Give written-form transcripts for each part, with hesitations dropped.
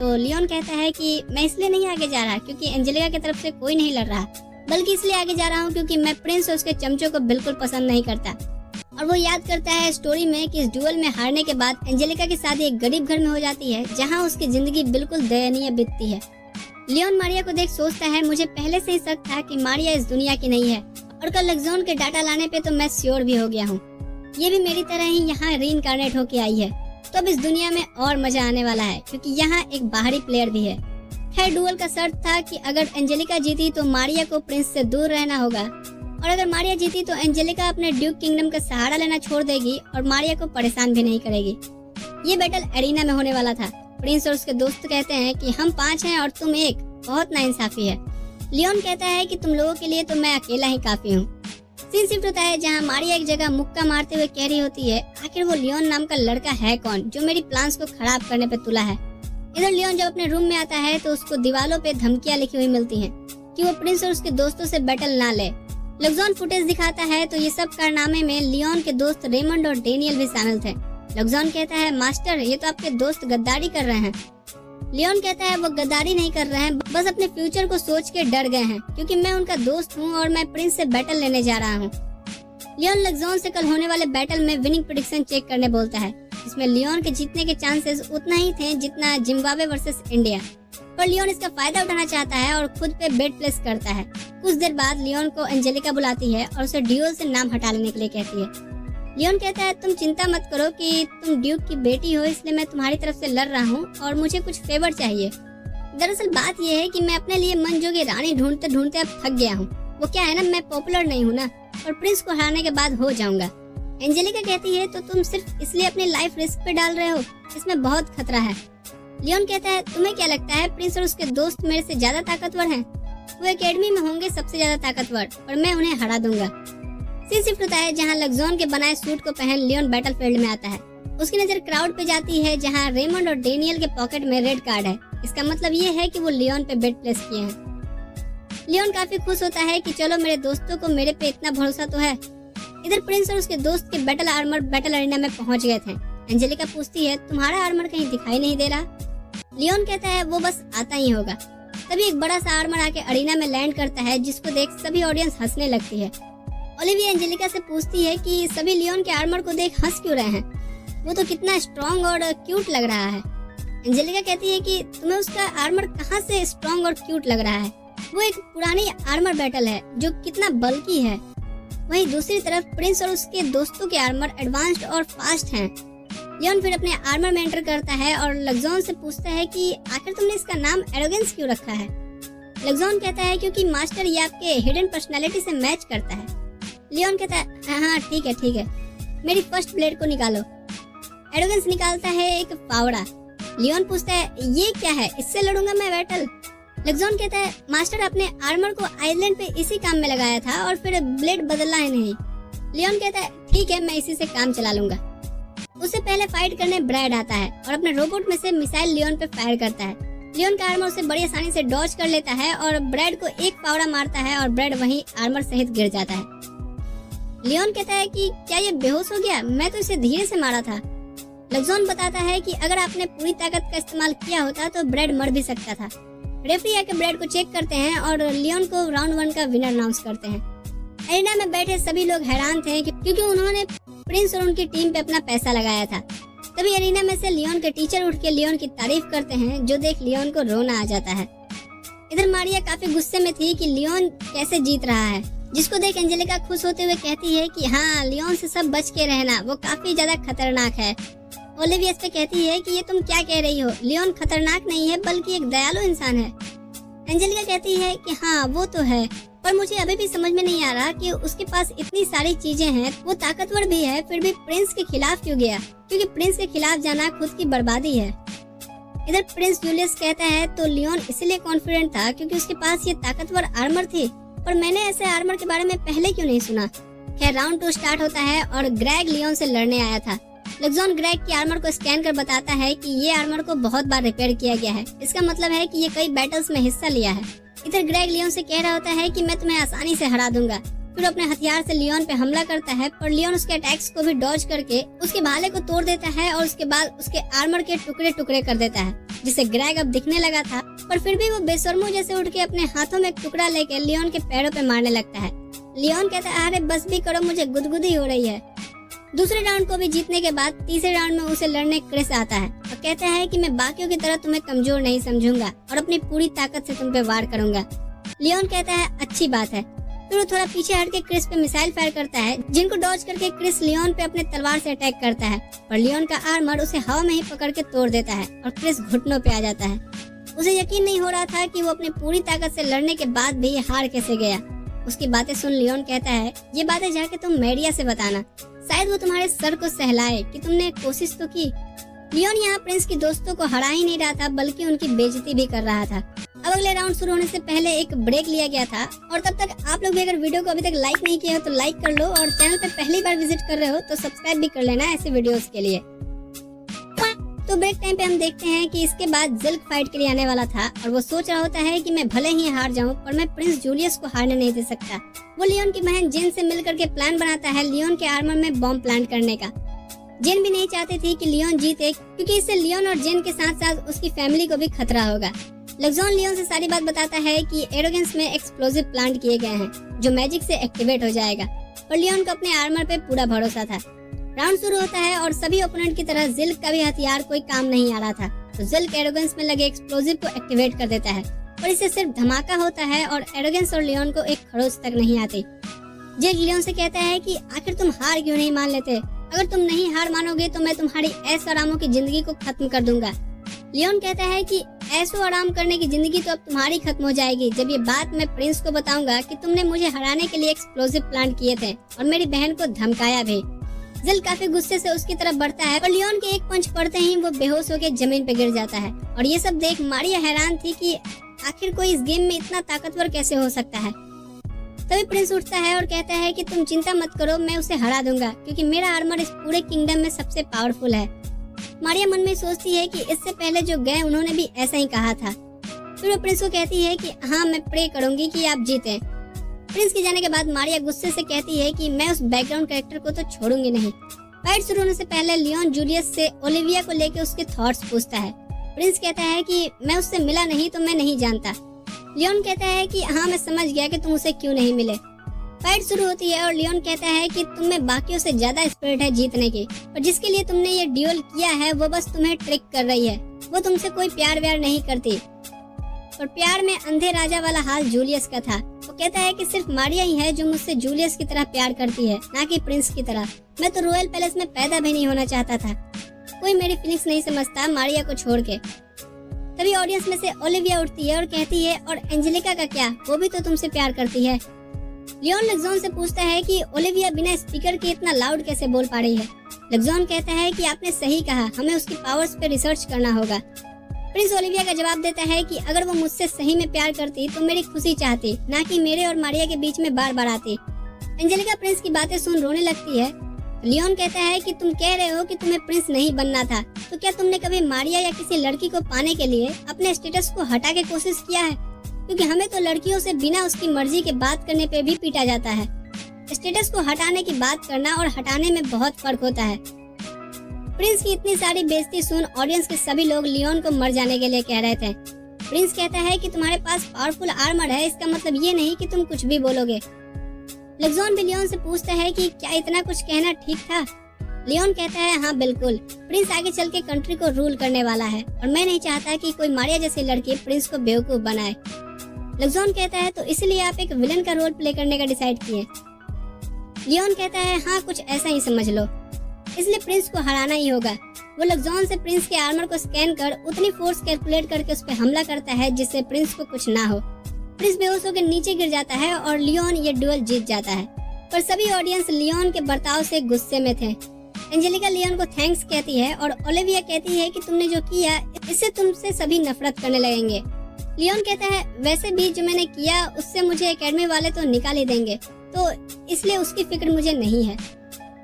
तो लियोन कहता है कि मैं इसलिए नहीं आगे जा रहा क्योंकि एंजेलिका की तरफ से कोई नहीं लड़ रहा, बल्कि इसलिए आगे जा रहा हूँ क्योंकि मैं प्रिंस और उसके चमचों को बिल्कुल पसंद नहीं करता। और वो याद करता है स्टोरी में कि इस ड्यूअल में हारने के बाद एंजेलिका की शादी एक गरीब घर में हो जाती है जहाँ उसकी जिंदगी बिल्कुल दयनीय बीतती है। लियोन मारिया को देख सोचता है, मुझे पहले से ही शक था कि मारिया इस दुनिया की नहीं है, और कल लक्सोन के डाटा लाने पे तो मैं श्योर भी हो गया हूँ। ये भी मेरी तरह ही यहाँ रीइंकार्नेट होके आई है, तो अब इस दुनिया में और मजा आने वाला है क्योंकि यहाँ एक बाहरी प्लेयर भी है। खैर डुअल का शर्त था कि अगर एंजेलिका जीती तो मारिया को प्रिंस से दूर रहना होगा, और अगर मारिया जीती तो एंजेलिका अपने ड्यूक किंगडम का सहारा लेना छोड़ देगी और मारिया को परेशान भी नहीं करेगी। ये बैटल एरिना में होने वाला था। प्रिंस और उसके दोस्त कहते हैं कि हम 5 हैं और तुम 1, बहुत नाइंसाफी है। लियोन कहता है कि तुम लोगों के लिए तो मैं अकेला ही काफी हूँ। सीन शिफ्ट होता है जहाँ मारिया एक जगह मुक्का मारते हुए कह रही होती है, आखिर वो लियोन नाम का लड़का है कौन जो मेरी प्लान्स को खराब करने पे तुला है। इधर लियोन जब अपने रूम में आता है तो उसको दीवारों पे धमकियां लिखी हुई मिलती हैं कि वो प्रिंस और उसके दोस्तों से बैटल ना ले। लक्सोन फुटेज दिखाता है तो ये सब कारनामे में लियोन के दोस्त रेमंड और डेनियल भी शामिल थे। लक्सोन कहता है, मास्टर ये तो आपके दोस्त गद्दारी कर रहे हैं। लियोन कहता है वो गद्दारी नहीं कर रहे हैं, बस अपने फ्यूचर को सोच के डर गए हैं क्योंकि मैं उनका दोस्त हूँ और मैं प्रिंस से बैटल लेने जा रहा हूँ। लियोन लक्सोन से कल होने वाले बैटल में विनिंग प्रेडिक्शन चेक करने बोलता है, इसमें लियोन के जीतने के चांसेस उतना ही थे जितना जिम्बाब्वे वर्सेस इंडिया, पर लियोन इसका फायदा उठाना चाहता है और खुद पे बेट प्लेस करता है। कुछ देर बाद लियोन को एंजेलिका बुलाती है और उसे ड्यूअल से नाम हटा लेने के लिए कहती है। लियोन कहता है, तुम चिंता मत करो कि तुम ड्यूक की बेटी हो, इसलिए मैं तुम्हारी तरफ से लड़ रहा हूँ और मुझे कुछ फेवर चाहिए। दरअसल बात यह है कि मैं अपने लिए मनजोगी रानी ढूंढते ढूंढते अब थक गया हूँ। वो क्या है ना, मैं पॉपुलर नहीं हूँ ना, और प्रिंस को हराने के बाद हो जाऊंगा। एंजेलिका कहती है, तो तुम सिर्फ इसलिए अपनी लाइफ रिस्क पे डाल रहे हो, इसमें बहुत खतरा है। लियोन कहता है, तुम्हें क्या लगता है प्रिंस और उसके दोस्त मेरे से ज्यादा ताकतवर हैं? वो एकेडमी में होंगे सबसे ज्यादा ताकतवर, पर मैं उन्हें हरा दूंगा। सीन शिफ्ट होता है जहाँ लक्सोन के बनाए सूट को पहन लियोन बैटलफील्ड में आता है। उसकी नजर क्राउड पे जाती है जहाँ रेमंड और डेनियल के पॉकेट में रेड कार्ड है। इसका मतलब ये है कि वो लियोन पे बेट प्लेस किए हैं। लियोन काफी खुश होता है कि चलो मेरे दोस्तों को मेरे पे इतना भरोसा तो है। इधर प्रिंस और उसके दोस्त के बैटल आर्मर बैटल अरीना में पहुंच गए थे। एंजेलिका पूछती है, तुम्हारा आर्मर कहीं दिखाई नहीं दे रहा? लियोन कहता है, वो बस आता ही होगा। तभी एक बड़ा सा आर्मर आके अरीना में लैंड करता है जिसको देख सभी ऑडियंस हंसने लगती है। ओलिविया एंजेलिका से पूछती है कि सभी लियोन के आर्मर को देख हंस क्यों रहे हैं, वो तो कितना स्ट्रॉन्ग और क्यूट लग रहा है। एंजेलिका कहती है कि तुम्हें उसका आर्मर कहाँ से स्ट्रॉन्ग और क्यूट लग रहा है, वो एक पुरानी आर्मर बैटल है जो कितना बल्कि है। वहीं दूसरी तरफ प्रिंस और उसके दोस्तों के आर्मर एडवांस्ड और फास्ट हैं। लियोन फिर अपने आर्मर में एंटर करता है और लक्सोन से पूछता है कि आखिर तुमने इसका नाम एरोगेंस क्यों रखा है। लक्सोन कहता है, क्योंकि मास्टर ये आपके हिडन पर्सनालिटी से मैच करता है। लियोन कहता है, हाँ ठीक है, मेरी फर्स्ट ब्लेड को निकालो। एरोगेंस निकालता है एक फावड़ा। लियोन पूछता है, ये क्या है, इससे लड़ूंगा मैं बैटल। लक्सोन कहता है, मास्टर अपने आर्मर को आइलैंड पे इसी काम में लगाया था और फिर ब्लेड बदलना है नहीं। लियोन कहता है, ठीक है, मैं इसी से काम चला लूंगा। उससे पहले फाइट करने ब्रैड आता है और अपने रोबोट में से मिसाइल लियोन पे फायर करता है। लियोन का आर्मर उसे बड़ी आसानी से डॉज कर लेता है और ब्रैड को एक फावड़ा मारता है और ब्रैड वहीं आर्मर सहित गिर जाता है। लियोन कहता है कि क्या ये बेहोश हो गया, मैं तो इसे धीरे से मारा था। लक्सोन बताता है कि अगर आपने पूरी ताकत का इस्तेमाल किया होता तो ब्रैड मर भी सकता था। रेफरी आके ब्रैड को चेक करते हैं और लियोन को राउंड 1 का विनर अनाउंस करते हैं। एरिना में बैठे सभी लोग हैरान थे क्योंकि उन्होंने प्रिंस और उनकी टीम पे अपना पैसा लगाया था। तभी एरिना में से लियोन के टीचर उठ के लियोन की तारीफ करते हैं, जो देख लियोन को रोना आ जाता है। इधर मारिया काफी गुस्से में थी कि लियोन कैसे जीत रहा है, जिसको देख एंजेलिका खुश होते हुए कहती है कि हाँ, लियोन से सब बच के रहना, वो काफी ज्यादा खतरनाक है। ओलिविया इस पे कहती है कि ये तुम क्या कह रही हो, लियोन खतरनाक नहीं है बल्कि एक दयालु इंसान है। एंजेलिका कहती है कि हाँ वो तो है, पर मुझे अभी भी समझ में नहीं आ रहा कि उसके पास इतनी सारी चीजें हैं, वो ताकतवर भी है, फिर भी प्रिंस के खिलाफ क्यों गया, क्योंकि प्रिंस के खिलाफ जाना खुद की बर्बादी है। इधर प्रिंस जूलियस कहता है तो लियोन इसलिए कॉन्फिडेंट था क्योंकि उसके पास ये ताकतवर आर्मर थी, पर मैंने ऐसे आर्मर के बारे में पहले क्यों नहीं सुना। खैर राउंड 2 स्टार्ट होता है और ग्रेग लियोन से लड़ने आया था। लक्सोन ग्रेग के आर्मर को स्कैन कर बताता है कि ये आर्मर को बहुत बार रिपेयर किया गया है, इसका मतलब है कि ये कई बैटल्स में हिस्सा लिया है। इधर ग्रेग लियोन से कह रहा होता है कि मैं तुम्हें आसानी से हरा दूंगा, फिर अपने हथियार से लियोन पे हमला करता है, पर लियोन उसके अटैक्स को भी डॉज करके उसके भाले को तोड़ देता है और उसके बाद उसके आर्मर के टुकड़े टुकड़े कर देता है, जिससे ग्रेग अब दिखने लगा था। पर फिर भी वो बेशर्मों जैसे उठ के अपने हाथों में एक टुकड़ा लेके लियोन के पैरों पे मारने लगता है। लियोन कहता है, अरे बस भी करो, मुझे गुदगुदी हो रही है। दूसरे राउंड को भी जीतने के बाद तीसरे राउंड में उसे लड़ने क्रिस आता है और कहता है कि मैं बाकियों की तरह तुम्हें कमजोर नहीं समझूंगा और अपनी पूरी ताकत से तुम पे वार करूंगा। लियोन कहता है, अच्छी बात है। फिर वो थोड़ा पीछे हट के क्रिस पे मिसाइल फायर करता है, जिनको डॉज करके क्रिस लियोन पे अपने तलवार से अटैक करता है, पर लियोन का आर्मर उसे हवा में ही पकड़ के तोड़ देता है और क्रिस घुटनों पे आ जाता है। उसे यकीन नहीं हो रहा था कि वो अपनी पूरी ताकत से लड़ने के बाद भी ये हार कैसे गया। उसकी बातें सुन लियोन कहता है, ये बातें जाके तुम मैरिया से बताना, शायद वो तुम्हारे सर को सहलाए कि तुमने कोशिश तो की। लियोन यहाँ प्रिंस की दोस्तों को हरा ही नहीं रहा था, बल्कि उनकी बेइज्जती भी कर रहा था। अब अगले राउंड शुरू होने से पहले एक ब्रेक लिया गया था, और तब तक आप लोग भी अगर वीडियो को अभी तक लाइक नहीं किया हो तो लाइक कर लो, और चैनल पे पहली बार विजिट कर रहे हो तो सब्सक्राइब भी कर लेना ऐसे वीडियोस के लिए। तो ब्रेक टाइम पे हम देखते हैं कि इसके बाद जिल्क फाइट के लिए आने वाला था, और वो सोच रहा होता है कि मैं भले ही हार जाऊं, पर मैं प्रिंस जूलियस को हारने नहीं दे सकता। वो लियोन की बहन जेन से मिलकर के प्लान बनाता है लियोन के आर्मर में बॉम्ब प्लांट करने का। जेन भी नहीं चाहती थी कि लियोन जीते, क्योंकि इससे लियोन और जेन के साथ साथ उसकी फैमिली को भी खतरा होगा। लग्जॉन लियोन से सारी बात बताता है कि एरोगेंस में एक्सप्लोजिव प्लांट किए गए हैं, जो मैजिक से एक्टिवेट हो जाएगा, पर लियोन को अपने आर्मर पे पूरा भरोसा था। राउंड शुरू होता है और सभी ओपोनेंट की तरह जिल्क का भी हथियार कोई काम नहीं आ रहा था, तो जिल्क एरोगेंस में लगे एक्सप्लोजिव को एक्टिवेट कर देता है, और इससे सिर्फ धमाका होता है और एरोगेंस और लियोन को एक खरोच तक नहीं आती। जिल्क लियोन से कहता है कि आखिर तुम हार क्यों नहीं मान लेते? अगर तुम नहीं हार मानोगे तो मैं तुम्हारी ऐशो आरामों की जिंदगी को खत्म कर दूंगा। लियोन कहता है कि ऐशो आराम करने की जिंदगी तो अब तुम्हारी खत्म हो जाएगी जब ये बात मैं प्रिंस को बताऊंगा कि तुमने मुझे हराने के लिए एक्सप्लोजिव प्लांट किए थे और मेरी बहन को धमकाया भी। जिल काफी गुस्से से उसकी तरफ बढ़ता है, और लियोन के एक पंच पड़ते ही वो बेहोश होकर जमीन पे गिर जाता है। और ये सब देख मारिया हैरान थी कि आखिर कोई इस गेम में इतना ताकतवर कैसे हो सकता है। तभी प्रिंस उठता है और कहता है कि तुम चिंता मत करो, मैं उसे हरा दूंगा, क्योंकि मेरा आर्मर इस पूरे किंगडम में सबसे पावरफुल है। मारिया मन में सोचती है कि इससे पहले जो गए उन्होंने भी ऐसा ही कहा था। फिर वो प्रिंस को कहती है कि हाँ, मैं प्रे करूंगी कि आप जीते। प्रिंस के जाने के बाद मारिया गुस्से से कहती है कि मैं उस बैकग्राउंड कैरेक्टर को तो छोड़ूंगी नहीं। फाइट शुरू होने से पहले लियोन जूलियस से ओलिविया को लेकर उसके थॉट्स पूछता है। प्रिंस कहता है कि मैं उससे मिला नहीं तो मैं नहीं जानता। लियोन कहता है कि हाँ, मैं समझ गया कि तुम उसे क्यों नहीं मिले। फाइट शुरू होती है और लियोन कहता है कि तुम में बाकियों से ज्यादा स्पिरिट है जीतने की, और जिसके लिए तुमने ये ड्यूल किया है वो बस तुम्हें ट्रिक कर रही है। वो तुमसे कोई प्यार व्यार नहीं करती। और प्यार में अंधे राजा वाला हाल जूलियस का था। वो कहता है कि सिर्फ मारिया ही है जो मुझसे जूलियस की तरह प्यार करती है, ना कि प्रिंस की तरह। मैं तो रॉयल पैलेस में पैदा भी नहीं होना चाहता था। कोई मेरी फीलिंग्स नहीं समझता मारिया को छोड़ के। तभी ऑडियंस में से ओलिविया उठती है और कहती है, और एंजेलिका का क्या, वो भी तो तुमसे प्यार करती है। लियोन लग्जॉन से पूछता है कि ओलिविया बिना स्पीकर के इतना लाउड कैसे बोल पा रही है। लग्जॉन कहता है कि आपने सही कहा, हमें उसकी पावर्स पे रिसर्च करना होगा। प्रिंस ओलिविया का जवाब देता है कि अगर वो मुझसे सही में प्यार करती तो मेरी खुशी चाहती, ना कि मेरे और मारिया के बीच में बार बार आती। एंजेलिका प्रिंस की बातें सुन रोने लगती है। लियोन कहता है कि तुम कह रहे हो कि तुम्हें प्रिंस नहीं बनना था, तो क्या तुमने कभी मारिया या किसी लड़की को पाने के लिए अपने स्टेटस को हटा के कोशिश किया है? क्योंकि हमें तो लड़कियों से बिना उसकी मर्जी के बात करने पे भी पीटा जाता है। स्टेटस को हटाने की बात करना और हटाने में बहुत फर्क होता है। प्रिंस की इतनी सारी बेइज्जती सुन ऑडियंस के सभी लोग लियोन को मर जाने के लिए कह रहे थे। प्रिंस कहता है कि तुम्हारे पास पावरफुल आर्मर है, इसका मतलब ये नहीं कि तुम कुछ भी बोलोगे। लग्जॉन भी लियोन से पूछता है कि क्या इतना कुछ कहना ठीक था? लियोन कहता है हाँ बिल्कुल, प्रिंस आगे चल के कंट्री को रूल करने वाला है, और मैं नहीं चाहता कि कोई मारिया जैसी लड़की प्रिंस को बेवकूफ बनाए। लग्जॉन कहता है तो इसलिए आप एक विलन का रोल प्ले करने का डिसाइड किए। लियोन कहता है हाँ, कुछ ऐसा ही समझ लो, इसलिए प्रिंस को हराना ही होगा। वो लग्जॉन से प्रिंस के आर्मर को स्कैन कर उतनी फोर्स कैलकुलेट करके उस पर हमला करता है जिससे प्रिंस को कुछ ना हो। प्रिंस बेहोश होकर नीचे गिर जाता है और लियोन ये ड्यूल जीत जाता है। पर सभी ऑडियंस लियोन के बर्ताव से गुस्से में थे। एंजेलिका लियोन को थैंक्स कहती है और ओलिविया कहती है कि तुमने जो किया इससे तुमसे सभी नफरत करने लगेंगे। लियोन कहता है वैसे भी जो मैंने किया उससे मुझे एकेडमी वाले तो निकाल ही देंगे, तो इसलिए उसकी फिक्र मुझे नहीं है।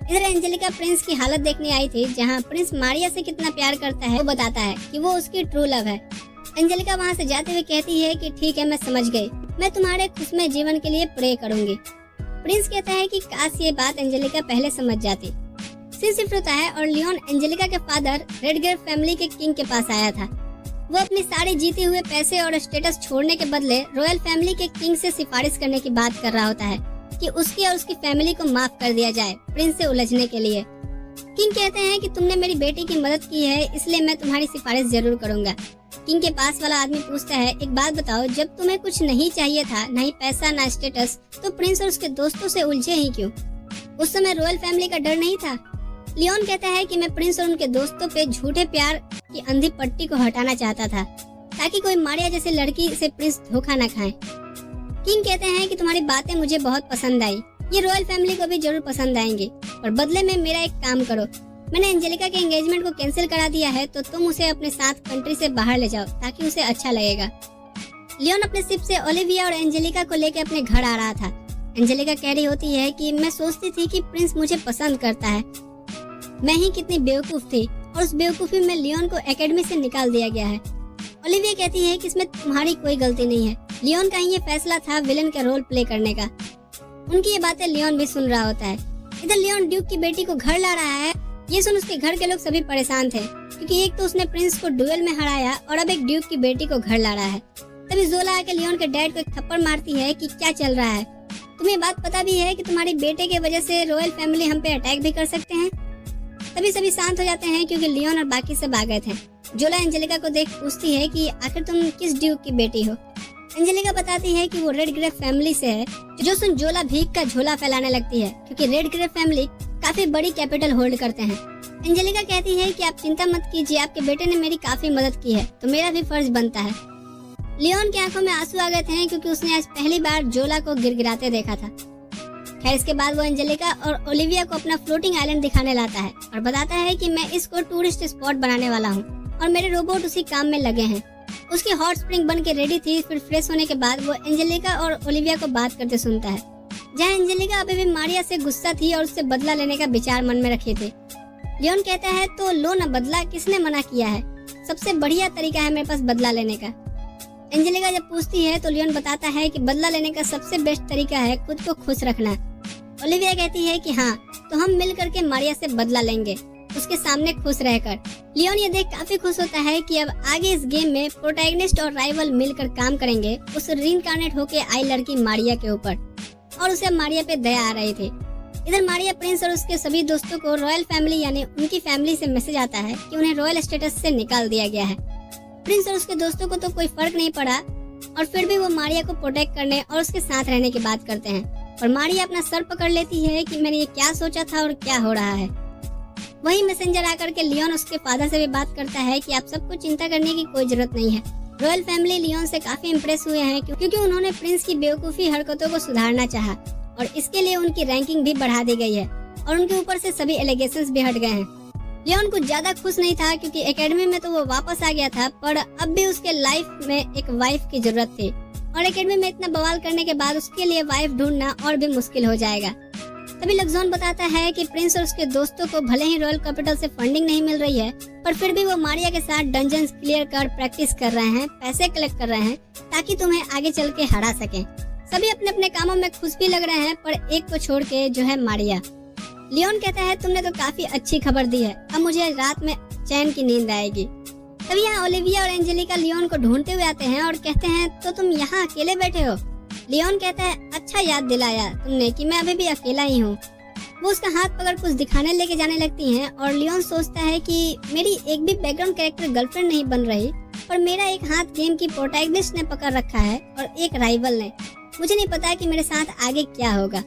इधर एंजेलिका प्रिंस की हालत देखने आई थी, जहाँ प्रिंस मारिया से कितना प्यार करता है वो बताता है कि वो उसकी ट्रू लव है। एंजेलिका वहाँ से जाते हुए कहती है कि ठीक है, मैं समझ गई, मैं तुम्हारे खुशमय जीवन के लिए प्रे करूंगी। प्रिंस कहता है कि काश ये बात एंजेलिका पहले समझ जाती। सीन शिफ्ट होता है और लियोन एंजेलिका के फादर रेडगर फैमिली के किंग के पास आया था। वो अपनी सारे जीते हुए पैसे और स्टेटस छोड़ने के बदले रॉयल फैमिली के किंग से सिफारिश करने की बात कर रहा होता है कि उसकी और उसकी फैमिली को माफ कर दिया जाए प्रिंस से उलझने के लिए। किंग कहते हैं कि तुमने मेरी बेटी की मदद की है, इसलिए मैं तुम्हारी सिफारिश जरूर करूंगा। किंग के पास वाला आदमी पूछता है, एक बात बताओ, जब तुम्हें कुछ नहीं चाहिए था, ना ही पैसा ना स्टेटस, तो प्रिंस और उसके दोस्तों से उलझे ही क्यों? उस समय रॉयल फैमिली का डर नहीं था? लियोन कहता है कि मैं प्रिंस और उनके दोस्तों पे झूठे प्यार की अंधी पट्टी को हटाना चाहता था ताकि कोई मारिया जैसी लड़की से प्रिंस धोखा न खाए। किंग कहते हैं कि तुम्हारी बातें मुझे बहुत पसंद आई, ये रॉयल फैमिली को भी जरूर पसंद आएंगी, और बदले में मेरा एक काम करो, मैंने एंजेलिका के एंगेजमेंट को कैंसिल करा दिया है, तो तुम उसे अपने साथ कंट्री से बाहर ले जाओ ताकि उसे अच्छा लगेगा। लियोन अपने शिप से ओलिविया और एंजेलिका को लेकर अपने घर आ रहा था। एंजेलिका कह रही होती है कि मैं सोचती थी कि प्रिंस मुझे पसंद करता है, मैं ही कितनी बेवकूफ थी, और उस बेवकूफी में लियोन को एकेडमी से निकाल दिया गया है। ओलिविया कहती है कि इसमें तुम्हारी कोई गलती नहीं है, लियोन का ही ये फैसला था विलेन का रोल प्ले करने का। उनकी ये बातें लियोन भी सुन रहा होता है। इधर लियोन ड्यूक की बेटी को घर ला रहा है। ये सुन उसके घर के लोग सभी परेशान थे, क्योंकि एक तो उसने प्रिंस को डुएल में हराया और अब एक ड्यूक की बेटी को घर ला रहा है। तभी जोला आके लियोन के डैड को एक थप्पड़ मारती है कि क्या चल रहा है, तुम्हें बात पता भी है कि तुम्हारे बेटे के वजह से रॉयल फैमिली हम पे अटैक भी कर सकते हैं? तभी सभी शांत हो जाते हैं क्योंकि लियोन और बाकी सब आ गए थे। जोला एंजेलिका को देख पूछती है कि आखिर तुम किस ड्यूक की बेटी हो? एंजेलिका बताती है कि वो रेड ग्रेव फैमिली से है। जो सुन जोला भीख का झोला फैलाने लगती है, क्योंकि रेड ग्रेव फैमिली काफी बड़ी कैपिटल होल्ड करते हैं। एंजेलिका कहती है कि आप चिंता मत कीजिए, आपके बेटे ने मेरी काफी मदद की है, तो मेरा भी फर्ज बनता है। लियोन की आंखों में आंसू आ गए थे क्योंकि उसने आज पहली बार जोला को गिड़गिड़ाते देखा था। खैर, इसके बाद वो एंजेलिका और ओलिविया को अपना फ्लोटिंग आइलैंड दिखाने लाता है और बताता है कि मैं इसको टूरिस्ट स्पॉट बनाने वाला हूँ और मेरे रोबोट उसी काम में लगे हैं। उसकी हॉट स्प्रिंग बन के रेडी थी। फिर फ्रेश होने के बाद वो एंजेलिका और ओलिविया को बात करते सुनता है, जहाँ एंजेलिका अभी भी मारिया से गुस्सा थी और उससे बदला लेने का विचार मन में रखे थे। लियोन कहता है, तो लो ना बदला, किसने मना किया है? सबसे बढ़िया तरीका है मेरे पास बदला लेने का। एंजेलिका जब पूछती है तो लियोन बताता है कि बदला लेने का सबसे बेस्ट तरीका है खुद को खुश रखना। ओलिविया कहती है कि हाँ, तो हम मिल करके मारिया से बदला लेंगे, उसके सामने खुश रहकर। लियोन ये देख काफी खुश होता है कि अब आगे इस गेम में प्रोटैगनिस्ट और राइवल मिलकर काम करेंगे उस रीइंकार्नेट होके आई लड़की मारिया के ऊपर, और उसे मारिया पे दया आ रही थी। इधर मारिया प्रिंस और उसके सभी दोस्तों को रॉयल फैमिली यानी उनकी फैमिली से मैसेज आता है कि उन्हें रॉयल स्टेटस से निकाल दिया गया है। प्रिंस और उसके दोस्तों को तो कोई फर्क नहीं पड़ा और फिर भी वो मारिया को प्रोटेक्ट करने और उसके साथ रहने की बात करते हैं, और मारिया अपना सर पकड़ लेती है कि मैंने ये क्या सोचा था और क्या हो रहा है। वही मैसेंजर आकर के लियोन उसके फादर से भी बात करता है कि आप सबको चिंता करने की कोई जरूरत नहीं है। रॉयल फैमिली लियोन से काफी इम्प्रेस हुए हैं क्योंकि उन्होंने प्रिंस की बेवकूफी हरकतों को सुधारना चाहा, और इसके लिए उनकी रैंकिंग भी बढ़ा दी गई है और उनके ऊपर से सभी एलिगेशंस भी हट गए हैं। लियोन कुछ ज्यादा खुश नहीं था क्योंकि एकेडमी में तो वो वापस आ गया था, पर अब भी उसके लाइफ में एक वाइफ की जरूरत थी, और एकेडमी में इतना बवाल करने के बाद उसके लिए वाइफ ढूंढना और भी मुश्किल हो जाएगा। तभी लक्जोन बताता है कि प्रिंस और उसके दोस्तों को भले ही रॉयल कैपिटल से फंडिंग नहीं मिल रही है, पर फिर भी वो मारिया के साथ डंजन्स क्लियर कर प्रैक्टिस कर रहे हैं, पैसे कलेक्ट कर रहे हैं ताकि तुम्हें आगे चल के हरा सकें। सभी अपने अपने कामों में खुश भी लग रहे हैं, पर एक को छोड़ के, जो है मारिया। लियोन कहता है, तुमने तो काफी अच्छी खबर दी है, अब मुझे रात में चैन की नींद आएगी। तभी यहाँ ओलिविया और एंजेलिका लियोन को ढूंढते हुए आते हैं और कहते हैं, तो तुम यहाँ अकेले बैठे हो? लियोन कहता है, अच्छा याद दिलाया तुमने कि मैं अभी भी अकेला ही हूँ। वो उसका हाथ पकड़ कुछ दिखाने लेके जाने लगती हैं और लियोन सोचता है कि मेरी एक भी बैकग्राउंड कैरेक्टर गर्लफ्रेंड नहीं बन रही, पर मेरा एक हाथ गेम की प्रोटैगनिस्ट ने पकड़ रखा है और एक राइवल ने। मुझे नहीं पता कि मेरे साथ आगे क्या होगा।